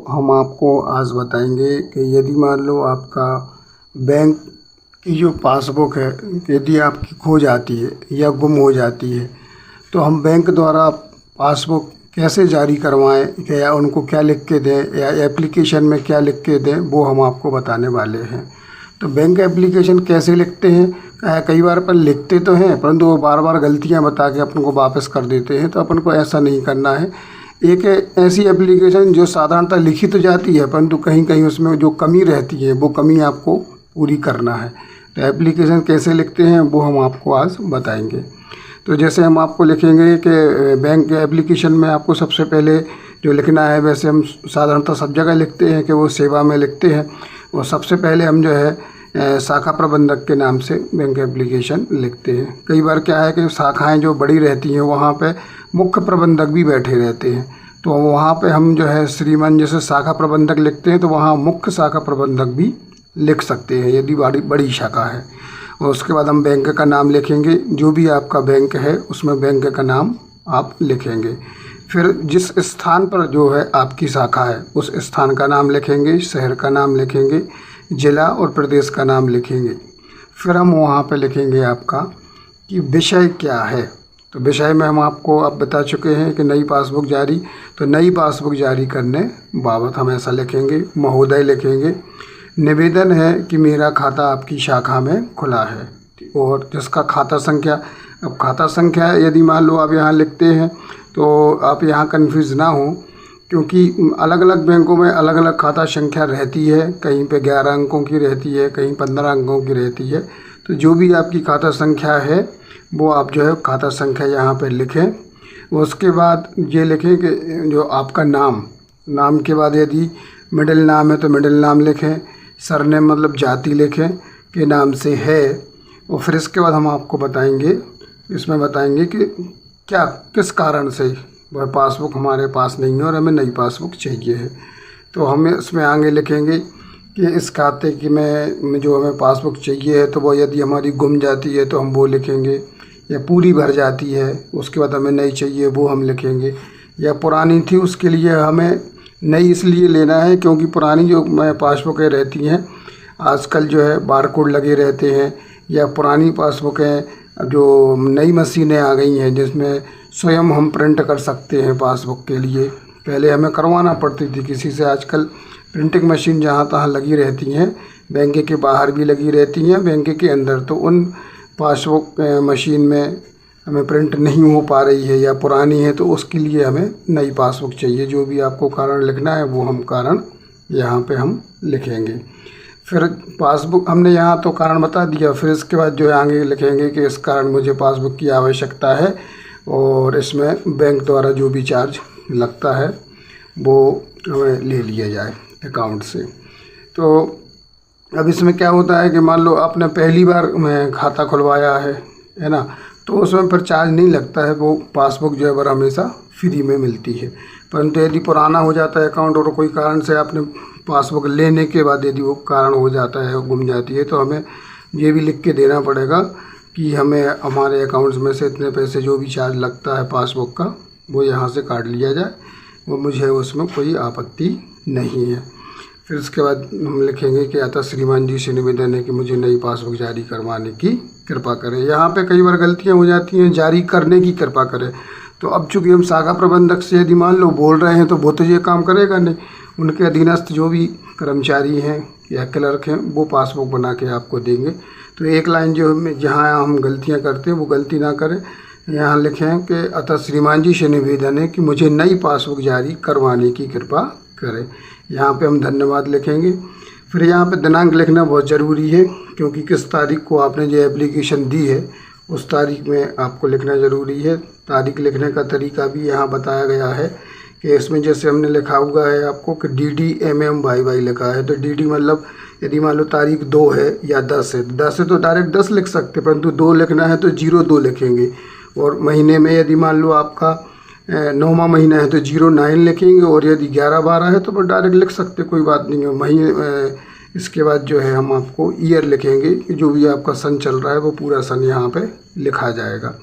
हम आपको आज बताएंगे कि यदि मान लो आपका बैंक की जो पासबुक है यदि आपकी खो जाती है या गुम हो जाती है तो हम बैंक द्वारा पासबुक कैसे जारी करवाएं या उनको क्या लिख के दें या एप्लीकेशन में क्या लिख के दें, वो हम आपको बताने वाले हैं। तो बैंक एप्लीकेशन कैसे लिखते हैं, कई बार अपन लिखते तो हैं परंतु वो बार बार गलतियां बता के अपन को वापस कर देते हैं, तो अपन को ऐसा नहीं करना है। एक ऐसी एप्लीकेशन जो साधारणतः लिखी तो जाती है परंतु कहीं कहीं उसमें जो कमी रहती है वो कमी आपको पूरी करना है। तो एप्लीकेशन कैसे लिखते हैं वो हम आपको आज बताएंगे। तो जैसे हम आपको लिखेंगे कि बैंक एप्लीकेशन में आपको सबसे पहले जो लिखना है, वैसे हम साधारणतः सब जगह लिखते हैं कि वो सेवा में लिखते हैं, और सबसे पहले हम जो है शाखा प्रबंधक के नाम से बैंक एप्लीकेशन लिखते हैं। कई बार क्या है कि शाखाएं जो बड़ी रहती हैं वहाँ पे मुख्य प्रबंधक भी बैठे रहते हैं, तो वहाँ पे हम जो है श्रीमान जैसे शाखा प्रबंधक लिखते हैं तो वहाँ मुख्य शाखा प्रबंधक भी लिख सकते हैं यदि बड़ी शाखा है। और उसके बाद हम बैंक का नाम लिखेंगे, जो भी आपका बैंक है उसमें बैंक का नाम आप लिखेंगे। फिर जिस स्थान पर जो है आपकी शाखा है उस स्थान का नाम लिखेंगे, शहर का नाम लिखेंगे, ज़िला और प्रदेश का नाम लिखेंगे। फिर हम वहाँ पे लिखेंगे आपका कि विषय क्या है। तो विषय में हम आपको अब बता चुके हैं कि नई पासबुक जारी, तो नई पासबुक जारी करने बाबत हम ऐसा लिखेंगे, महोदय लिखेंगे। निवेदन है कि मेरा खाता आपकी शाखा में खुला है, और जिसका खाता संख्या, अब खाता संख्या यदि मान लो आप यहाँ लिखते हैं तो आप यहाँ कन्फ्यूज़ ना हो, क्योंकि अलग अलग बैंकों में अलग अलग खाता संख्या रहती है, कहीं पे 11 अंकों की रहती है, कहीं 15 अंकों की रहती है। तो जो भी आपकी खाता संख्या है वो आप जो है खाता संख्या यहाँ पे लिखें। उसके बाद ये लिखें कि जो आपका नाम के बाद यदि मिडिल नाम है तो मिडिल नाम लिखें, सरनेम मतलब जाति लिखें के नाम से है। और फिर इसके बाद हम आपको बताएंगे, इसमें बताएंगे कि किस कारण से वह पासबुक हमारे पास नहीं है और हमें नई पासबुक चाहिए है। तो हम इसमें आगे लिखेंगे कि इस खाते की में जो हमें पासबुक चाहिए है तो वो यदि हमारी गुम जाती है तो हम वो लिखेंगे, या पूरी भर जाती है उसके बाद हमें नई चाहिए वो हम लिखेंगे, या पुरानी थी उसके लिए हमें नई इसलिए लेना है क्योंकि पुरानी जो पासबुकें रहती हैं आजकल जो है बारकोड लगे रहते हैं, या पुरानी पासबुकें जो नई मशीनें आ गई हैं जिसमें स्वयं हम प्रिंट कर सकते हैं पासबुक के लिए। पहले हमें करवाना पड़ती थी किसी से, आजकल प्रिंटिंग मशीन जहाँ तहाँ लगी रहती हैं, बैंक के बाहर भी लगी रहती हैं, बैंक के अंदर। तो उन पासबुक मशीन में हमें प्रिंट नहीं हो पा रही है या पुरानी है, तो उसके लिए हमें नई पासबुक चाहिए। जो भी आपको कारण लिखना है वो हम कारण यहाँ पे हम लिखेंगे। फिर पासबुक हमने यहाँ तो कारण बता दिया, फिर इसके बाद जो है आगे लिखेंगे कि इस कारण मुझे पासबुक की आवश्यकता है और इसमें बैंक द्वारा जो भी चार्ज लगता है वो हमें ले लिया जाए अकाउंट से। तो अब इसमें क्या होता है कि मान लो आपने पहली बार में खाता खुलवाया है ना, तो उसमें फिर चार्ज नहीं लगता है, वो पासबुक जो है वो हमेशा फ्री में मिलती है। परंतु यदि पुराना हो जाता है अकाउंट और कोई कारण से आपने पासबुक लेने के बाद यदि वो कारण हो जाता है, गुम जाती है, तो हमें ये भी लिख के देना पड़ेगा कि हमें हमारे अकाउंट्स में से इतने पैसे जो भी चार्ज लगता है पासबुक का वो यहाँ से काट लिया जाए, वो मुझे उसमें कोई आपत्ति नहीं है। फिर इसके बाद हम लिखेंगे कि अतः श्रीमान जी से निवेदन है कि मुझे नई पासबुक जारी करवाने की कृपा करें। यहाँ पे कई बार गलतियाँ हो जाती हैं, जारी करने की कृपा करें। तो अब चूँकि हम शाखा प्रबंधक से यदि मान लो बोल रहे हैं तो वो तो ये काम करेगा नहीं, उनके अधीनस्थ जो भी कर्मचारी हैं या क्लर्क हैं वो पासबुक बना के आपको देंगे। तो एक लाइन जो जहाँ हम गलतियाँ करते हैं वो गलती ना करें। यहाँ लिखें कि अतः श्रीमान जी से निवेदन है कि मुझे नई पासबुक जारी करवाने की कृपा करें। यहाँ पे हम धन्यवाद लिखेंगे। फिर यहाँ पे दिनांक लिखना बहुत ज़रूरी है, क्योंकि किस तारीख को आपने जो एप्लीकेशन दी है उस तारीख में आपको लिखना ज़रूरी है। तारीख लिखने का तरीका भी यहाँ बताया गया है कि इसमें जैसे हमने लिखा हुआ है आपको कि DDMMYY लिखा है, तो DD मतलब यदि मान लो तारीख 2 है या 10 है, 10 है तो डायरेक्ट 10 लिख सकते, परंतु 2 लिखना है तो 02 लिखेंगे। और महीने में यदि मान लो आपका 9वां महीना है तो 09 लिखेंगे, और यदि 11-12 है तो फिर डायरेक्ट लिख सकते, कोई बात नहीं है महीने। इसके बाद जो है हम आपको ईयर लिखेंगे कि जो भी आपका सन चल रहा है वो पूरा सन यहाँ पे लिखा जाएगा।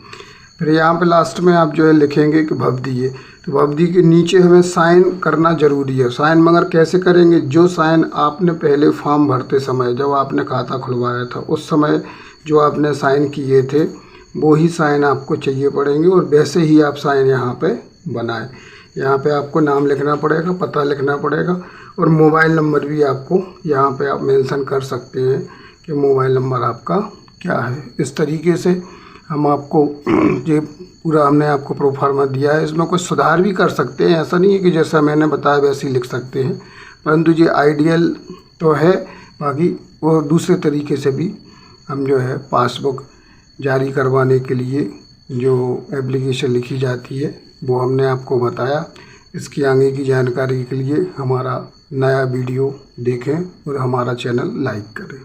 फिर यहाँ पे लास्ट में आप जो है लिखेंगे कि भवदी है, तो भवदी के नीचे हमें साइन करना ज़रूरी है। साइन मगर कैसे करेंगे, जो साइन आपने पहले फॉर्म भरते समय जब आपने खाता खुलवाया था उस समय जो आपने साइन किए थे वो ही साइन आपको चाहिए पड़ेंगे, और वैसे ही आप साइन यहाँ पे बनाएं। यहाँ पे आपको नाम लिखना पड़ेगा, पता लिखना पड़ेगा, और मोबाइल नंबर भी आपको यहाँ पे आप मेंशन कर सकते हैं कि मोबाइल नंबर आपका क्या है। इस तरीके से हम आपको ये पूरा हमने आपको प्रोफार्मा दिया है। इसमें कुछ सुधार भी कर सकते हैं, ऐसा नहीं है कि जैसा मैंने बताया वैसे ही लिख सकते हैं, परंतु ये आइडियल तो है। बाकी वो दूसरे तरीके से भी हम जो है पासबुक जारी करवाने के लिए जो एप्लीकेशन लिखी जाती है वो हमने आपको बताया। इसकी आगे की जानकारी के लिए हमारा नया वीडियो देखें और हमारा चैनल लाइक करें।